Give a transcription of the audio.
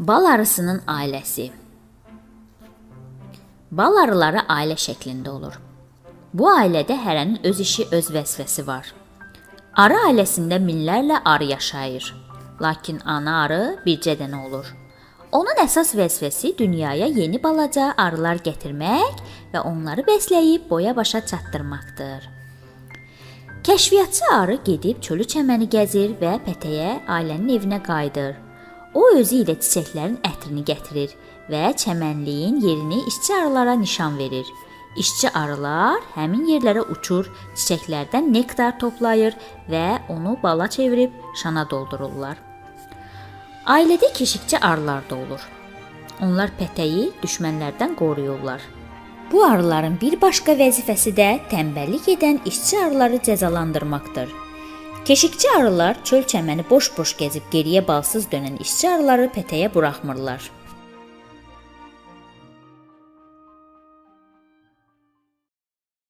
Bal arısının ailəsi. Bal arıları ailə şəklində olur. Bu ailədə hərənin öz işi, öz vəzifəsi var. Arı ailəsində minlərlə arı yaşayır. Lakin ana arı bircə dənə olur. Onun əsas vəzifəsi dünyaya yeni balaca arılar gətirmək və onları bəsləyib boya-başa çatdırmaqdır. Kəşfiyyatçı arı gedib çölü çəməni gəzir və pətəyə ailənin evinə qayıdır. O özü ilə çiçəklərin ətrini gətirir və çəmənliyin yerini işçi arılara nişan verir. İşçi arılar həmin yerlərə uçur, çiçəklərdən nektar toplayır və onu bala çevirib şana doldururlar. Ailədə keşikçi arılar da olur. Onlar pətəyi düşmənlərdən qoruyurlar. Bu arıların bir başqa vəzifəsi də tənbəllik edən işçi arıları cəzalandırmaqdır. Keşikçi arılar çöl çəməni boş-boş gəzib geriyə balsız dönən işçi arıları pətəyə buraxmırlar.